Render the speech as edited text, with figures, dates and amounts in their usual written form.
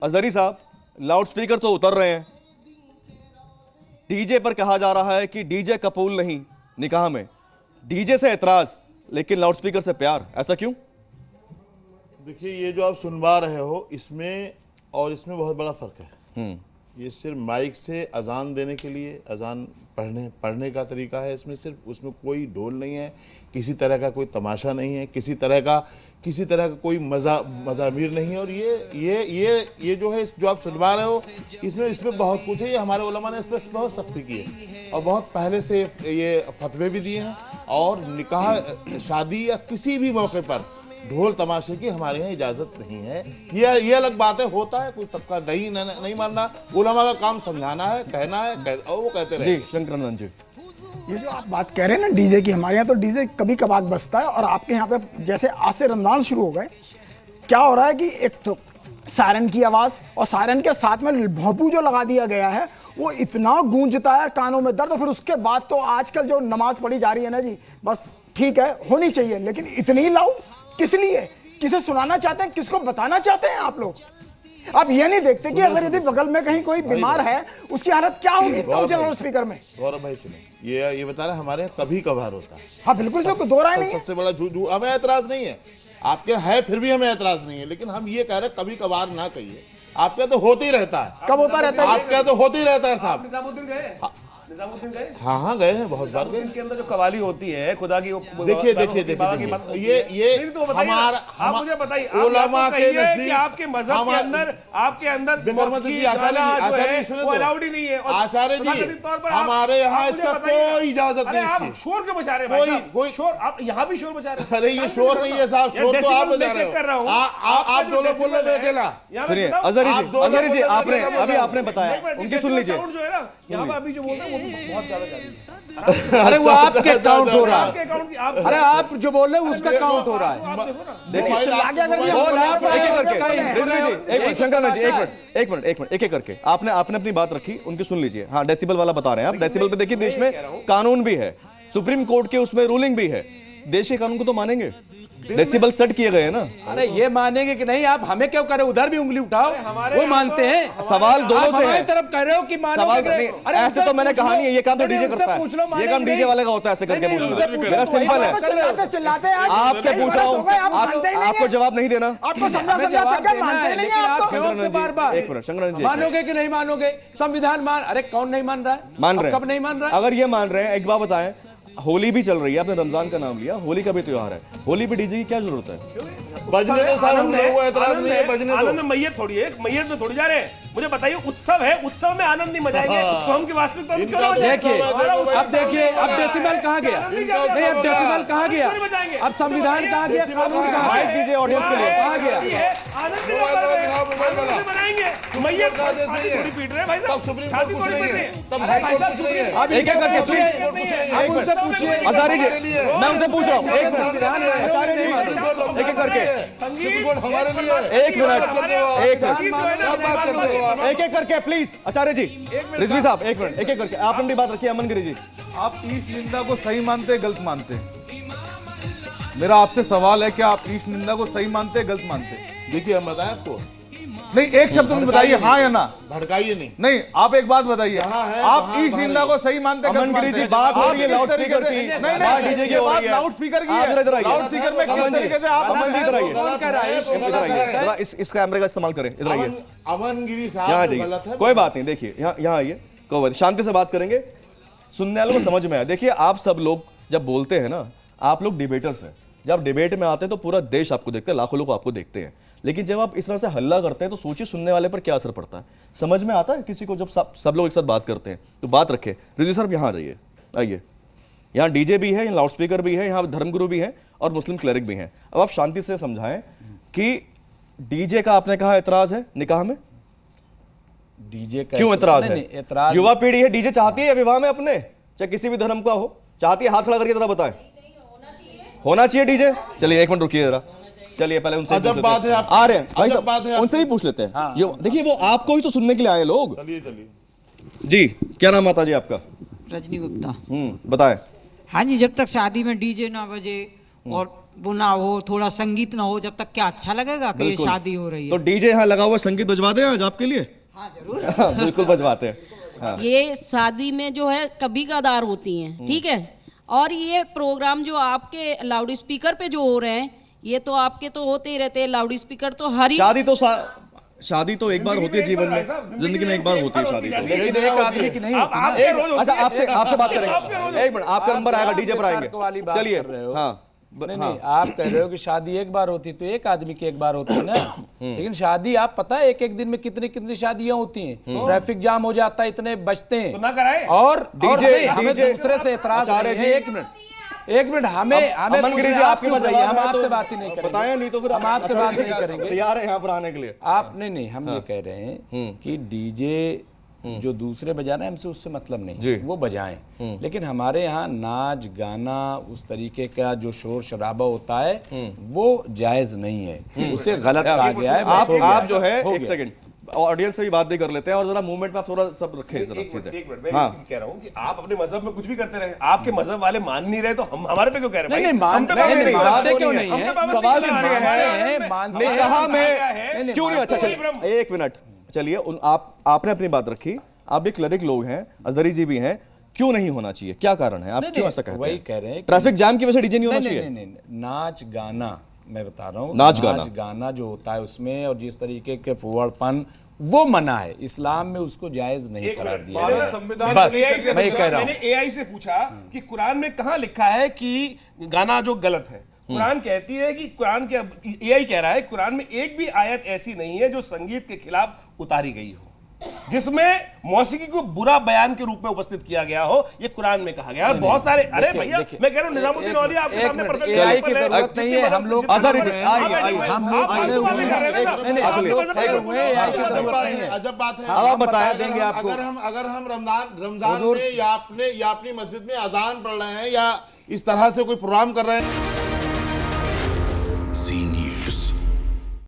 अजहरी साहब, loud speaker तो उतर रहे हैं, डीजे पर कहा जा रहा है कि डीजे कबूल नहीं निकाह में, डीजे से एतराज लेकिन लाउड स्पीकर से प्यार, ऐसा क्यों? देखिए, ये जो आप सुनवा रहे हो इसमें और इसमें बहुत बड़ा फर्क है। ये सिर्फ माइक से अजान देने के लिए, अजान पढ़ने का तरीका है। इसमें सिर्फ, उसमें कोई ढोल नहीं है, किसी तरह का कोई तमाशा नहीं है, किसी तरह का कोई मज़ामीर नहीं है। और ये जो है, जो आप सुनवा रहे हो, इसमें बहुत कुछ है। ये हमारे उलमा ने इस पर बहुत सख्ती की है और बहुत पहले से ये फतवे भी दिए हैं। और निकाह, शादी या किसी भी मौके पर ढोल तमाशे की हमारे यहाँ इजाजत नहीं है। ये अलग बात है, होता है, कोई तबका नहीं मानना। उलमा का काम समझाना है, कहना है, और वो कहते रहे। जी शंकरानंद जी, ये जो आप बात कह रहे हैं ना डीजे की, हमारे यहाँ तो डीजे कभी कभार बजता है। और आपके यहाँ पे जैसे आज से रमजान शुरू हो गए, क्या हो रहा है कि एक तो सायरन की आवाज़ और सायरन के साथ में भोंपू जो लगा दिया गया है वो इतना गूंजता है, कानों में दर्द। और फिर उसके बाद तो आजकल जो नमाज पढ़ी जा रही है ना जी, बस ठीक है, होनी चाहिए, लेकिन इतनी लाउड किस लिए? किसे सुनाना चाहते हैं, किसको बताना चाहते हैं आप लोग? आप ये नहीं देखते कि अगर यदि बगल में कहीं कोई बीमार है उसकी हालत क्या होगी लाउड स्पीकर में? गौरव भाई सुने, ये बता रहे हमारे यहाँ कभी कभार होता है। हाँ बिल्कुल, जो दो राय नहीं है। सबसे बड़ा हमें एतराज नहीं है, आपके है फिर भी हमें एतराज नहीं है, लेकिन हम ये कह रहे हैं कभी कभार ना कहिए। आपका तो होते ही रहता है। कब होता रहता है? आपका तो होते ही रहता है साहब। निजामुद्दीन गए? हाँ गए हैं, बहुत बार गए। इनके अंदर जो कवाली होती है खुदा की, देखिए ये हमारा, आप मुझे बताइए, उलमा के नजदीक आपके मजहब के अंदर, आपके अंदर आचार्य नहीं है। आचार्य जी, हमारे यहाँ इसका कोई इजाजत नहीं। आप शोर क्यों मचा रहे हैं? कोई शोर, आप यहाँ भी शोर मचा रहे हैं। अरे ये शोर नहीं है साहब, शोर तो आप मचा रहे हो। आप दोनों बोल रहे हैं अकेला। सुनिए अजहरी जी, आपने बताया, उनकी सुन लीजिए। जो है ना, यहाँ पर अभी जो बोल रहे हैं वो बहुत ज्यादा जा रही है। अरे वो आपके काउंट हो रहा है। अरे आप जो बोल रहे हैं उसका काउंट हो रहा है। एक एक करके आपने अपनी बात रखी, उनकी सुन लीजिए। हाँ, डेसिबल वाला बता रहे हैं आप। डेसिबल पे देखिए, देश में कानून भी है, सुप्रीम कोर्ट के उसमें रूलिंग भी है। देश के कानून को तो मानेंगे, डेसिबल सेट किए गए हैं ना। अरे ये मानेंगे कि नहीं? आप हमें क्यों करे? उधर भी उंगली उठाओ, वो मानते हैं। सवाल दोनों से है। तरफ कह रहे हो कि सवाल नहीं, ऐसे तो मैंने कहा नहीं है, ये काम तो डीजे करता है, ये काम डीजे वाले का होता है। ऐसे करके पूछना मेरा सिंपल है। आपसे पूछ रहा हूँ, आपको जवाब नहीं देना। एक मिनट, शंकरानंद जी, मानोगे कि नहीं मानोगे? संविधान अरे कौन नहीं मान रहा है? मान रहे हैं। कब नहीं मान रहा है? अगर ये मान रहे हैं, एक बात बताएं, होली भी चल रही है, आपने रमजान का नाम लिया, होली का भी त्योहार है, होली पे डीजे की क्या जरूरत है? बजने दो साहब, हम लोगों को एतराज नहीं है, बजने दो। आनंद में मैयत थोड़ी है, मैयत में थोड़ी जा रहे हैं। मुझे बताइए, उत्सव है, उत्सव में आनंद नहीं मचाएंगे तो हम की वास्तविकता में क्यों ना मचाएंगे? देखिए अब डेसिबल कहाँ गया? नहीं, अब डेसिबल कहाँ गया? अब संविधान कहाँ गया? कानून कहाँ माइक दीजिए ऑडियंस के लिए। कहाँ गया? आनंद मनाएंगे, मैयत थोड़ी पीट रहे हैं भाई साहब, सुप्रीम कोर्ट कुछ नहीं है, तब भाई हाई कोर्ट साहब कुछ नहीं है। अब एक एक करके अजहरी जी, मैं उनसे पूछ रहा हूँ, एक मिनट, एक एक करके, सुप्रीम कोर्ट हमारे लिए है। एक एक करके प्लीज। आचार्य जी, रिजवी साहब, एक मिनट, एक एक करके आपने भी बात रखी है। अमन गिरी जी, आप ईश निंदा को सही मानते हैं, गलत मानते हैं? मेरा आपसे सवाल है कि आप ईश निंदा को सही मानते हैं, गलत मानते हैं? देखिए, हम बताएं आपको, नहीं, एक शब्द में बताइए, हाँ या ना। भड़काइए नहीं। नहीं, आप एक बात बताइए, आप ईश निंदा को सही मानते हैं? अमन गिरी जी, बात हो रही है लाउड स्पीकर की, बात डीजे की हो रही है। लाउड स्पीकर की है, लाउड स्पीकर में किस तरीके से आप? अमन जी इधर आइए, इस कैमरे का इस्तेमाल करें, इधर आइए। अमन गिरी यहाँ साहब जाइए, गलत है। कोई बात नहीं, देखिए यहाँ आइए, कोई बात, शांति से बात करेंगे, सुनने वालों को समझ में आए। देखिए, आप सब लोग जब बोलते हैं ना, आप लोग डिबेटर्स हैं, जब डिबेट में आते हैं तो पूरा देश आपको देखते हैं, लाखों लोग आपको देखते हैं। लेकिन जब आप इस तरह से हल्ला करते हैं तो सोचिए सुनने वाले पर क्या असर पड़ता है। समझ में आता है किसी को जब सब लोग एक साथ बात करते हैं? तो बात रखें। रिजवी सर यहाँ जाइए, आइए। यहाँ डीजे भी है, यहाँ लाउड स्पीकर भी है, यहाँ धर्मगुरु भी है और मुस्लिम क्लेरिक भी हैं। अब आप शांति से समझाएं कि डीजे का आपने कहा एतराज है निकाह में, डीजे का क्यों एतराज है? युवा पीढ़ी है, डीजे चाहती है विवाह में अपने, चाहे किसी भी धर्म का हो, चाहती है? हाथ खड़ा करके जरा बताएं। होना चाहिए डीजे? चलिए एक मिनट रुकिए जरा, चलिए पहले उनसे बात है, आ रहे हैं भाई साहब, उनसे भी पूछ लेते हैं। ये देखिए, वो आपको ही तो सुनने के लिए आए लोग। चलिए जी, क्या नाम माता जी आपका? रजनी गुप्ता। बताएं। हाँ जी, जब तक शादी में डीजे ना बजे और वो ना हो, थोड़ा संगीत ना हो, जब तक क्या अच्छा लगेगा कि ये बिल्कुल। शादी हो रही तो है। डीजे यहाँ लगा हुआ संगीत बजवा दें आज आपके लिए? हाँ जरूर। हाँ, बिल्कुल बजवाते हैं। हाँ। ये शादी में जो है कभी कदार होती हैं, ठीक है। और ये प्रोग्राम जो आपके लाउड स्पीकर पे जो हो रहे हैं, ये तो आपके तो होते ही रहते हैं लाउड स्पीकर तो हर शादी तो एक बार होती है जीवन में, जिंदगी में एक बार होती है शादी तो। लेकिन एक आदमी की नहीं होती ना। अच्छा आपसे बात करेंगे, एक मिनट, आपका नंबर आएगा, डीजे पर आएंगे, वाली बात चलिए। कर रहे हो। हाँ नहीं, आप कह रहे हो कि शादी एक बार होती तो एक आदमी की एक बार होती है ना। लेकिन शादी आप पता है एक एक दिन में कितनी कितनी शादियां होती हैं, ट्रैफिक जाम हो जाता है, इतने बचते हैं तो ना कराएं। और डीजे हमें दूसरे से एतराज नहीं है। एक मिनट हमें अमन गिरी जी, आपके पास जवाब हम है आपसे तो बात ही नहीं करेंगे। बताएं, नहीं तो फिर हम आपसे बात नहीं करेंगे। तैयार है यहाँ पर आने के लिए आप नहीं, हम ये कह रहे हैं कि डीजे जो दूसरे बजा रहे हैं हमसे उससे मतलब नहीं, वो बजाएं। लेकिन हमारे यहाँ नाच गाना उस तरीके का जो शोर शराबा होता है वो जायज नहीं है, उसे गलत कहा गया है। आप जो है, एक सेकंड ऑडियंस से भी बात भी कर लेते हैं और जरा मूवमेंट में आप थोड़ा सब रखें जरा चीजें। मैं कह रहा हूँ कि आप अपने मजहब में कुछ भी करते रहे, आपके मजहब वाले मान नहीं रहे तो हम हमारे पे क्यों कह रहे हैं? नहीं, मानते क्यों नहीं है? सवाल ये है, मानते हैं। कहा मैं क्यों नहीं? अच्छा चलिए एक मिनट, चलिए आपने अपनी बात रखी, आप भी क्लरिक लोग हैं, अजहरी जी भी हैं, क्यों नहीं होना चाहिए, क्या कारण है, आप क्यों ऐसा कहते हैं? वही कह रहे हैं ट्रैफिक जाम की वजह से डीजे नहीं होना चाहिए? नहीं, नाच गाना मैं बता रहा हूँ, नाच गाना जो होता है उसमें और जिस तरीके के फुहड़पन वो मना है, इस्लाम में उसको जायज नहीं करार दिया गया। संविधान बस मैं कह रहा हूँ, मैंने एआई से पूछा कि कुरान में कहाँ लिखा है कि गाना जो गलत है। कुरान कहती है कि एआई कह रहा है कुरान में एक भी आयत ऐसी नहीं है जो संगीत के खिलाफ उतारी गई हो, जिसमें मौसीकी को बुरा बयान के रूप में उपस्थित किया गया हो। ये कुरान में कहा गया है। बहुत सारे, अरे भैया मैं कह रहा हूं निजामुद्दीन औलिया आपके सामने परफेक्ट एआई की जरूरत नहीं है, हम लोग अजब बात है। आप बताया देंगे आपको। अगर हम रमजान में या अपनी मस्जिद में अजान पढ़ रहे हैं या इस तरह से कोई प्रोग्राम कर रहे हैं,